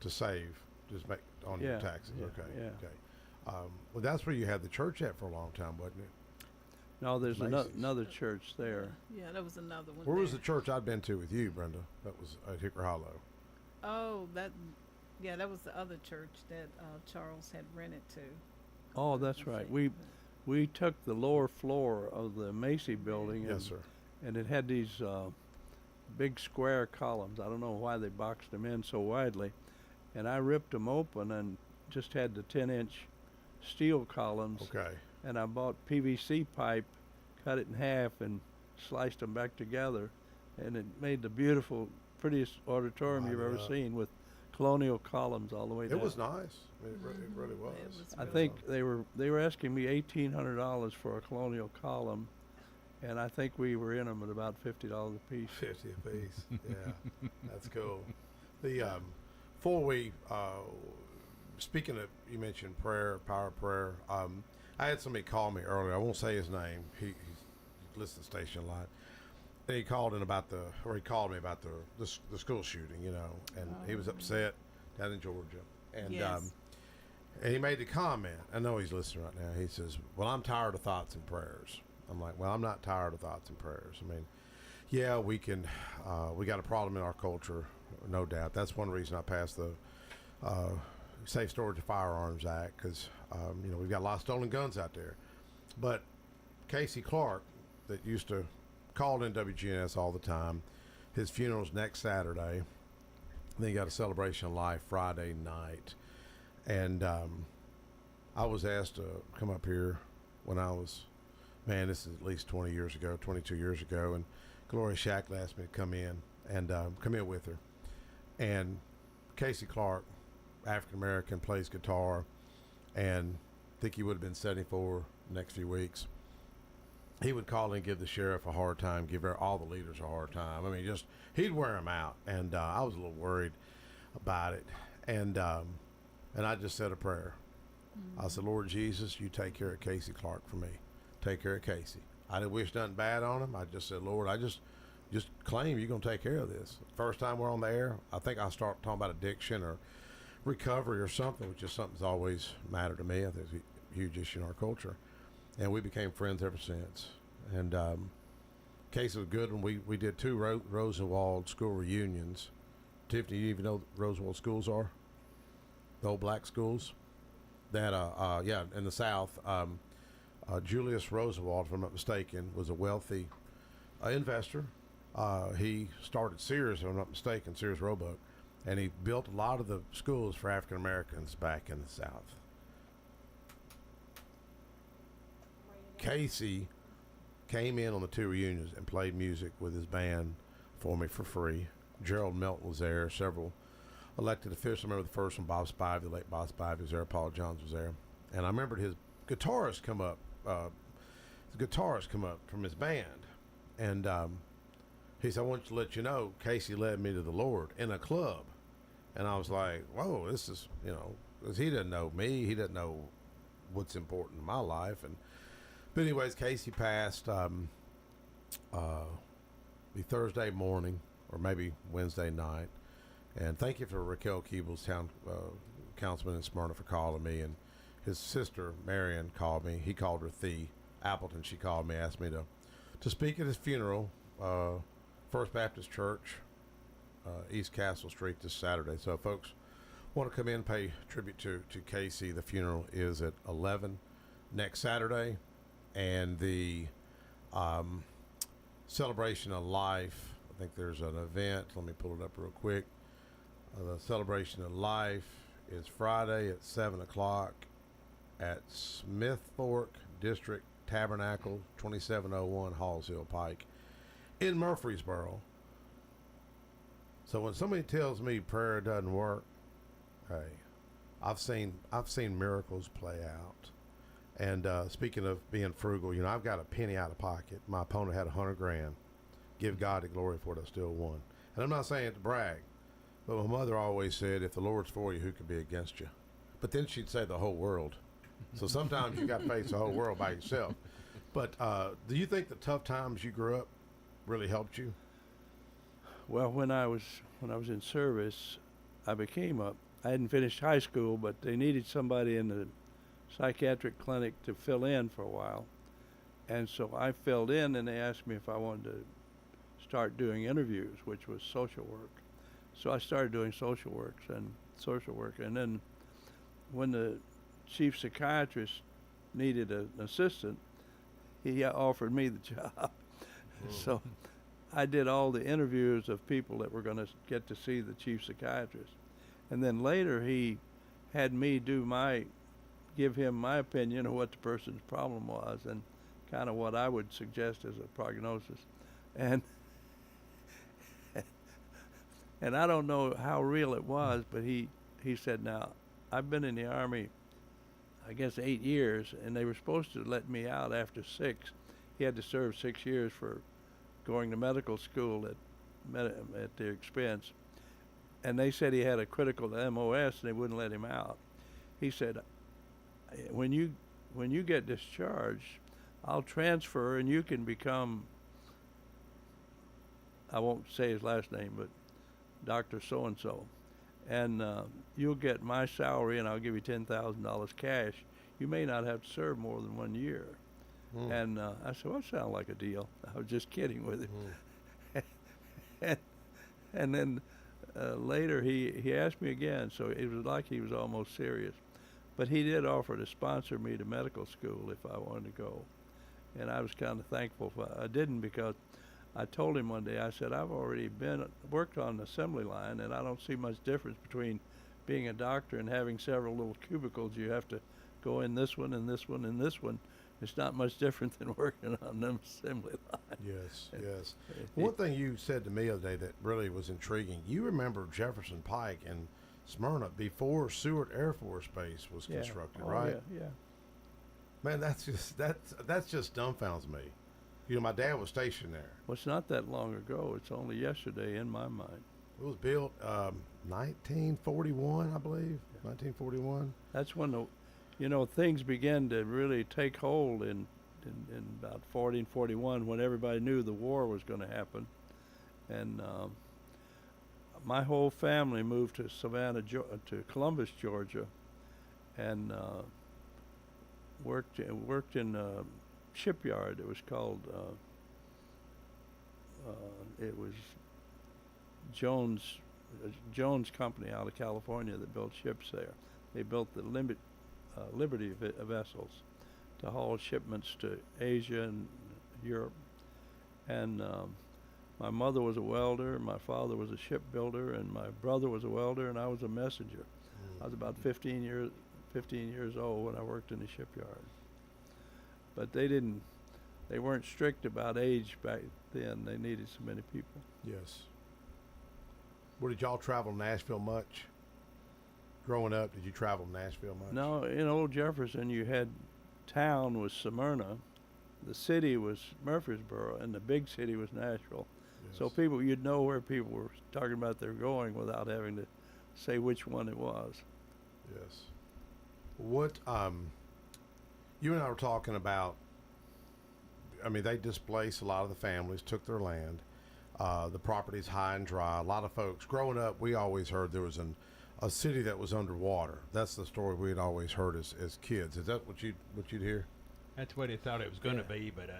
to save, just make on your taxes. Yeah, Okay. yeah. Okay. Well, that's where you had the church at for a long time, wasn't it? No, there's Macy's. another church there. Yeah, there was another one. Where was there. the church I'd been to with you, Brenda? That was at Hickory Hollow. Oh, that was the other church that Charles had rented to. Oh, that's right. We took the lower floor of the Macy building. Yes, sir. And it had these big square columns. I don't know why they boxed them in so widely. And I ripped them open and just had the 10-inch steel columns. Okay. And I bought PVC pipe, cut it in half, and sliced them back together. And it made the beautiful, prettiest auditorium you've ever seen with colonial columns all the way down. It was nice. I mean, it really was. I think they were asking me $1,800 for a colonial column, and I think we were in them at about $50 a piece. 50 a piece. Yeah, that's cool. The before we speaking of, you mentioned prayer, power of prayer. I had somebody call me earlier. I won't say his name. He listens to the station a lot. And he called me about the school shooting, you know, and he was upset down in Georgia. And and he made the comment. I know he's listening right now. He says, "Well, I'm tired of thoughts and prayers." I'm like, "Well, I'm not tired of thoughts and prayers. I mean, yeah, we can. We got a problem in our culture, no doubt. That's one reason I passed the Safe Storage of Firearms Act, because you know, we've got a lot of stolen guns out there. But Casey Clark, that used to call in WGNS all the time, his funeral's next Saturday. Then he got a celebration of life Friday night, and I was asked to come up here when I was, man, this is at least 22 years ago, and Gloria Shackle asked me to come in and come in with her. And Casey Clark, African American, plays guitar, and I think he would have been 74 the next few weeks. He would call in and give the sheriff a hard time, give all the leaders a hard time. I mean, just he'd wear them out, and I was a little worried about it. And I just said a prayer. I said, "Lord Jesus, you take care of Casey Clark for me. Take care of Casey." I didn't wish nothing bad on him. I just said, "Lord, I just claim you're going to take care of this." First time we're on the air, I think I start talking about addiction or recovery or something, which is something that's always mattered to me. I think it's a huge issue in our culture. And we became friends ever since. And Casey was good when we did 2 Rosenwald school reunions. Tiffany, you even know what Rosenwald schools are? The old black schools? That, in the South. Julius Rosenwald, if I'm not mistaken, was a wealthy investor. He started Sears, if I'm not mistaken, Sears Roebuck. And he built a lot of the schools for African Americans back in the South. Casey came in on the 2 reunions and played music with his band for me for free. Gerald Melton was there. Several elected officials. I remember the first one, Bob Spivey, the late Bob Spivey was there. Paul Johns was there. And I remembered his guitarist come up from his band. And he said, "I want to let you know, Casey led me to the Lord in a club." And I was like, whoa, this is, you know, because he didn't know me. He didn't know what's important in my life. But anyways, Casey passed the Thursday morning or maybe Wednesday night. And thank you for Raquel Keebles, town councilman in Smyrna, for calling me. And his sister, Marion, called me. He called her Thea Appleton. She called me, asked me to speak at his funeral, First Baptist Church, East Castle Street, this Saturday. So folks want to come in and pay tribute to Casey. The funeral is at 11 next Saturday. And the Celebration of Life. I think there's an event. Let me pull it up real quick. The Celebration of Life is Friday at 7 o'clock at Smith Fork District Tabernacle, 2701 Halls Hill Pike in Murfreesboro. So when somebody tells me prayer doesn't work, hey, I've seen miracles play out. And speaking of being frugal, I've got a penny out of pocket. My opponent had $100,000. Give God the glory for it. I still won. And I'm not saying it to brag, but my mother always said, if the Lord's for you, who could be against you? But then she'd say the whole world. So sometimes you got to face the whole world by yourself. But do you think the tough times you grew up really helped you? Well, when I was in service, I hadn't finished high school, but they needed somebody in the psychiatric clinic to fill in for a while. And so I filled in, and they asked me if I wanted to start doing interviews, which was social work. So I started doing social work. And then when the chief psychiatrist needed an assistant, he offered me the job. So I did all the interviews of people that were going to get to see the chief psychiatrist. And then later he had me give him my opinion of what the person's problem was and kind of what I would suggest as a prognosis. And I don't know how real it was, but he said, now, I've been in the Army, I guess 8 years, and they were supposed to let me out after 6. He had to serve 6 years for going to medical school at their expense. And they said he had a critical MOS, and they wouldn't let him out. He said, when you get discharged, I'll transfer, and you can become, I won't say his last name, but Dr. So-and-so. And you'll get my salary, and I'll give you $10,000 cash. You may not have to serve more than 1 year. And I said, well, that sounds like a deal. I was just kidding with him. and then later he asked me again, so it was like he was almost serious. But he did offer to sponsor me to medical school if I wanted to go. And I was kind of thankful I didn't, because I told him one day, I said, I've already worked on the assembly line, and I don't see much difference between being a doctor and having several little cubicles. You have to go in this one and this one and this one. It's not much different than working on them assembly lines. Yes. One thing you said to me the other day that really was intriguing, you remember Jefferson Pike and Smyrna before Seward Air Force Base was constructed, right? Yeah. Man, that's just dumbfounds me. My dad was stationed there. Well, it's not that long ago. It's only yesterday in my mind. It was built 1941, I believe. 1941. That's when things began to really take hold in about 40 and 41, when everybody knew the war was going to happen. And my whole family moved to to Columbus, Georgia, and worked in a shipyard. It was called it was Jones Company out of California that built ships there. They built the Liberty vessels to haul shipments to Asia and Europe. And my mother was a welder, my father was a shipbuilder, and my brother was a welder, and I was a messenger. I was about 15 years old when I worked in the shipyard. But they weren't strict about age back then. They needed so many people. Yes. Well, did y'all travel to Nashville much? Growing up, did you travel to Nashville much? No, in Old Jefferson, you had town was Smyrna, the city was Murfreesboro, and the big city was Nashville. Yes. So you'd know where people were talking about they're going without having to say which one it was. Yes. What, you and I were talking about, they displaced a lot of the families, took their land. The property's high and dry. A lot of folks, growing up, we always heard there was a city that was underwater. That's the story we had always heard as kids. Is that what you'd hear? That's what he thought it was going to be, but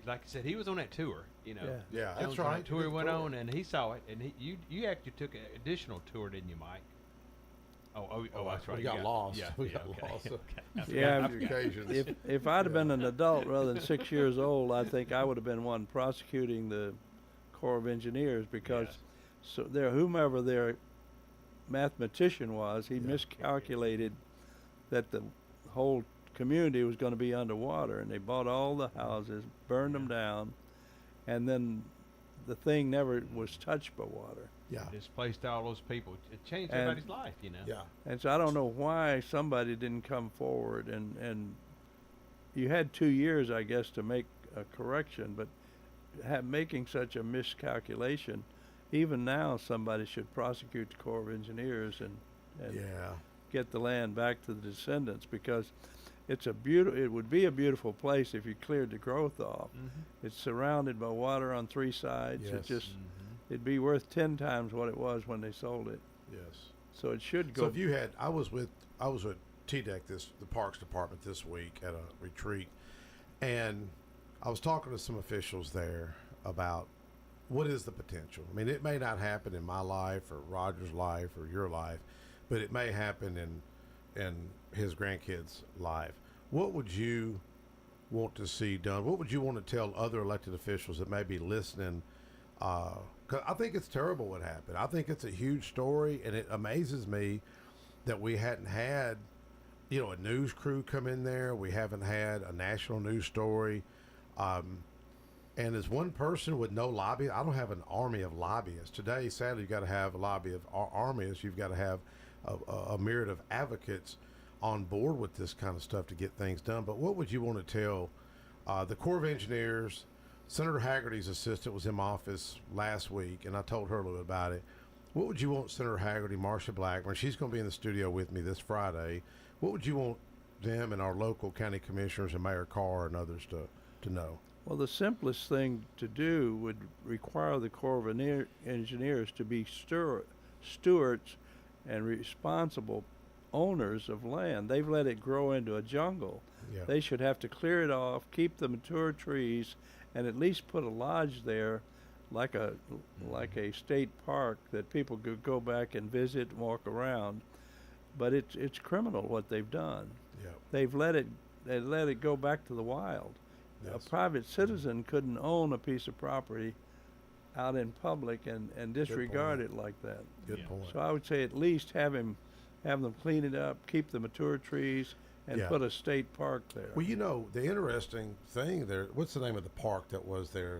like I said, he was on that tour. Yeah, that's right. That tour went on, and he saw it, and you actually took an additional tour, didn't you, Mike? That's right. We got lost. Yeah, we yeah, got okay, lost. okay. Yeah, A few occasions. if I'd have been an adult rather than 6 years old, I think I would have been one prosecuting the Corps of Engineers because so whomever their mathematician was, he miscalculated that the whole community was going to be underwater, and they bought all the houses, burned them down, and then the thing never was touched by water. Yeah. Displaced all those people. It changed And- everybody's life, you know. Yeah. And so I don't know why somebody didn't come forward, and you had 2 years, I guess, to make a correction, but making such a miscalculation, even now somebody should prosecute the Corps of Engineers and get the land back to the descendants, because it would be a beautiful place if you cleared the growth off. It's surrounded by water on 3 sides. Yes. It just it'd be worth 10 times what it was when they sold it. Yes. So it should go. So if you had, I was with TDEC, the Parks Department this week at a retreat, and I was talking to some officials there about what is the potential. I mean, it may not happen in my life or Roger's life or your life, but it may happen in his grandkids' life. What would you want to see done? What would you want to tell other elected officials that may be listening? Because I think it's terrible what happened. I think it's a huge story, and it amazes me that we hadn't had, a news crew come in there. We haven't had a national news story. And as one person with no lobby, I don't have an army of lobbyists. Today, sadly, you've got to have a lobby of armies. You've got to have a myriad of advocates on board with this kind of stuff to get things done. But what would you want to tell the Corps of Engineers? Senator Haggerty's assistant was in my office last week, and I told her a little bit about it. What would you want Senator Haggerty, Marsha Blackburn, she's going to be in the studio with me this Friday. What would you want them and our local county commissioners and Mayor Carr and others to know? Well, the simplest thing to do would require the Corps of Engineers to be stewards and responsible owners of land. They've let it grow into a jungle. Yeah. They should have to clear it off, keep the mature trees, and at least put a lodge there, like a state park that people could go back and visit and walk around. But it's criminal what they've done. Yeah. They let it go back to the wild. Yes. A private citizen couldn't own a piece of property out in public and disregard it like that. Good point. So I would say at least have them clean it up, keep the mature trees, and put a state park there. Well, the interesting thing there, what's the name of the park that was there?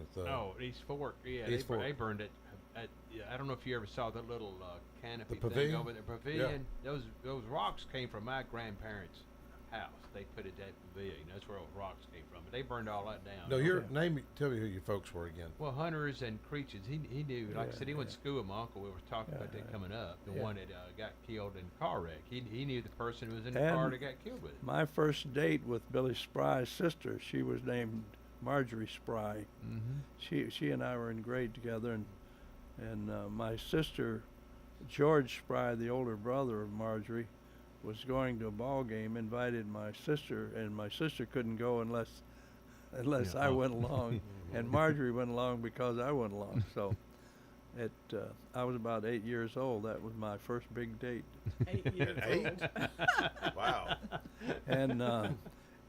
East Fork. Yeah, East Fork. They burned it. I don't know if you ever saw that little canopy The pavilion? thing over there. Pavilion. Yeah. Those rocks came from my grandparents' house. They put it that pavilion. That's where those rocks came from. But they burned all that down. No, tell me who your folks were again. Well, Hunters and Creaches. He knew. Like I said, he went to school with my uncle. We were talking about that coming up. The one that got killed in a car wreck. He knew the person who was in the car that got killed with it. My first date with Billy Spry's sister, she was named Marjorie Spry. Mm-hmm. She and I were in grade together, and my sister, George Spry, the older brother of Marjorie, was going to a ball game, invited my sister, and my sister couldn't go unless I went along, and Marjorie went along because I went along. So I was about 8 years old. That was my first big date. 8 years old. Wow. And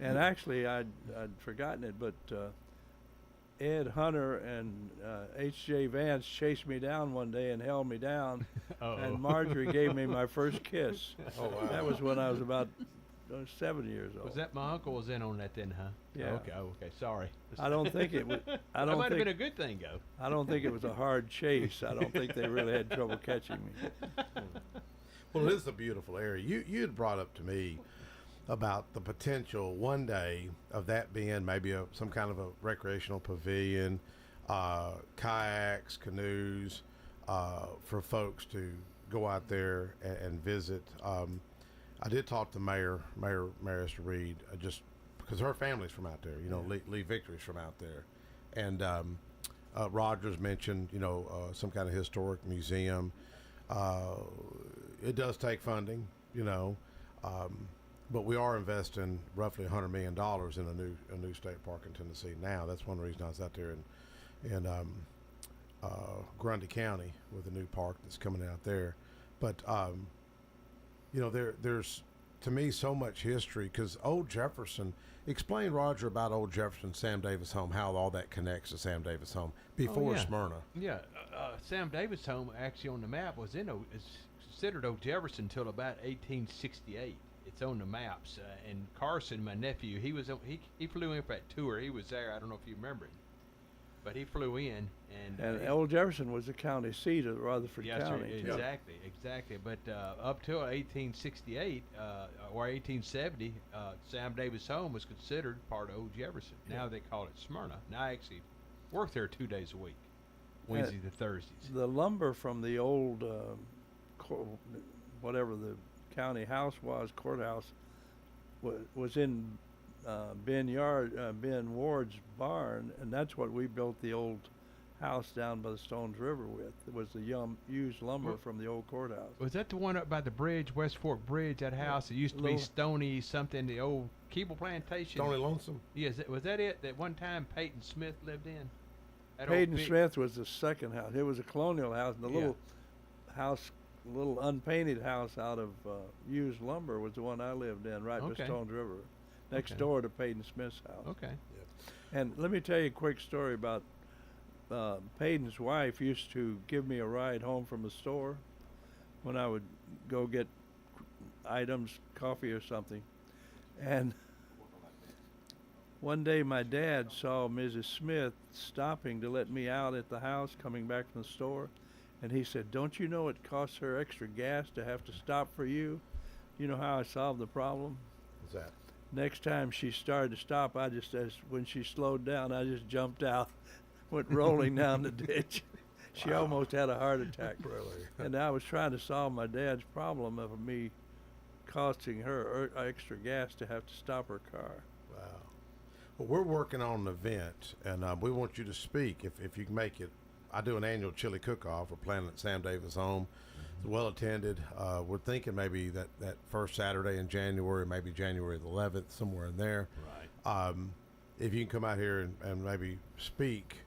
actually I'd forgotten it, but Ed Hunter and H.J. Vance chased me down one day and held me down, and Marjorie gave me my first kiss. Oh, wow. That was when I was about 7 years old. Was that my uncle was in on that then, huh? Yeah. Okay. Sorry. I don't think it was. That might have been a good thing, though. I don't think it was a hard chase. I don't think they really had trouble catching me. Well, it is a beautiful area. You had brought up to me about the potential one day of that being maybe some kind of a recreational pavilion, kayaks, canoes, for folks to go out there and visit. I did talk to Mayor Esther Reed, just because her family's from out there. Lee Victory's from out there, and Rogers mentioned some kind of historic museum. It does take funding, but we are investing roughly $100 million in a new state park in Tennessee now. That's one reason I was out there in Grundy County with a new park that's coming out there. But you know, there's to me so much history because Old Jefferson. Explain, Roger, about Old Jefferson, Sam Davis Home, how all that connects to Sam Davis Home before Smyrna. Yeah, Sam Davis Home actually on the map was is considered Old Jefferson until about 1868. It's on the maps. And Carson, my nephew, he flew in for that tour. He was there. I don't know if you remember him, but he flew in and Old Jefferson was the county seat of Rutherford County. Sir, exactly. But up till 1868 or 1870, Sam Davis Home was considered part of Old Jefferson. Now they call it Smyrna. Now I actually work there 2 days a week, Wednesday to Thursdays. The lumber from the old, whatever the county house was, courthouse, was in Ben Ward's barn, and that's what we built the old house down by the Stones River with. It was the used lumber from the old courthouse. Was that the one up by the bridge, West Fork Bridge, that house? It used to be Stony something, the old Keeble Plantation. Stony Lonesome? Yes, was that it? That one time Peyton Smith lived in? Peyton Smith was the second house. It was a colonial house, and the little house, little unpainted house out of used lumber was the one I lived in right by Stones River, next door to Peyton Smith's house. Okay. And let me tell you a quick story about Peyton's wife used to give me a ride home from the store when I would go get items, coffee or something. And one day my dad saw Mrs. Smith stopping to let me out at the house coming back from the store. And he said, "Don't you know it costs her extra gas to have to stop for you? You know how I solved the problem?" What's that? Next time she started to stop, when she slowed down, I just jumped out, went rolling down the ditch. She almost had a heart attack. Really? And I was trying to solve my dad's problem of me costing her extra gas to have to stop her car. Wow. Well, we're working on an event, and we want you to speak if you can make it. I do an annual chili cook-off. We're planning at Sam Davis Home. It's well attended. We're thinking maybe that first Saturday in January, maybe January the 11th, somewhere in there. Right. If you can come out here and maybe speak.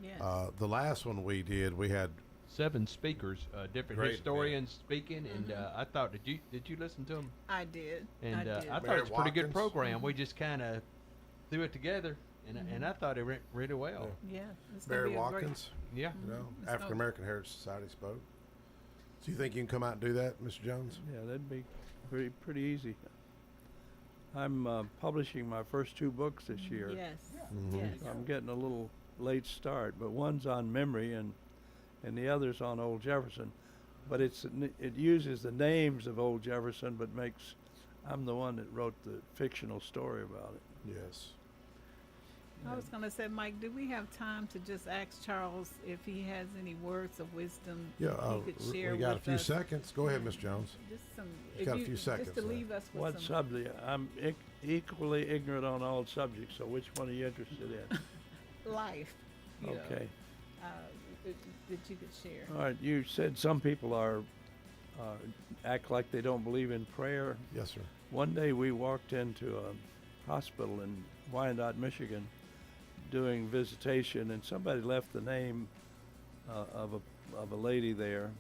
Yes. The last one we did, we had 7 speakers, different historians speaking, and I thought, did you listen to them? I did. And I did. I thought it was a pretty good program. We just kind of threw it together, and I thought it went really well. Yeah. It's Barry Watkins. Yeah. You know, African American Heritage Society spoke. So you think you can come out and do that, Mr. Jones? Yeah, that'd be pretty easy. I'm publishing my first 2 books this year. Yes. Yes. I'm getting a little late start, but one's on memory and the other's on Old Jefferson. But it uses the names of Old Jefferson, but I'm the one that wrote the fictional story about it. Yes. I was going to say, Mike, do we have time to just ask Charles if he has any words of wisdom Yeah, he could share we got with a few us? seconds. Go ahead, Ms. Jones. Just some. Got a few seconds. Just to leave us with What some subject? I'm equally ignorant on all subjects, so which one are you interested in? life. You know, Okay. that you could share. All right, you said some people act like they don't believe in prayer. Yes, sir. One day we walked into a hospital in Wyandotte, Michigan, doing visitation, and somebody left the name of a lady there.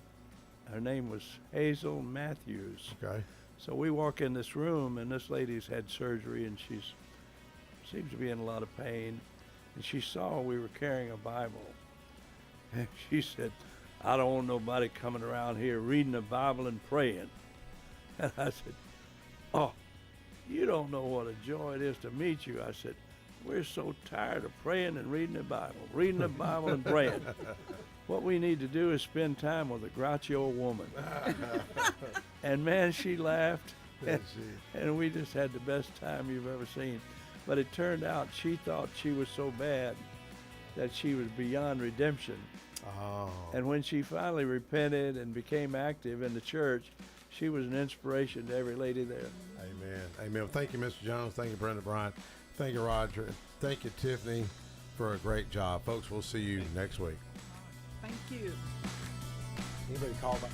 Her name was Hazel Matthews. Okay. So we walk in this room, and this lady's had surgery, and seems to be in a lot of pain. And she saw we were carrying a Bible. And she said, "I don't want nobody coming around here reading the Bible and praying." And I said, "Oh, you don't know what a joy it is to meet you." I said, "We're so tired of praying and reading the Bible and praying. What we need to do is spend time with a grouchy old woman." And man, she laughed, and we just had the best time you've ever seen. But it turned out she thought she was so bad that she was beyond redemption. Oh. And when she finally repented and became active in the church, she was an inspiration to every lady there. Amen. Amen. Well, thank you, Mr. Jones. Thank you, Brenda Bryant. Thank you, Roger. And thank you, Tiffany, for a great job. Folks, we'll see you next week. Thank you. Anybody call back?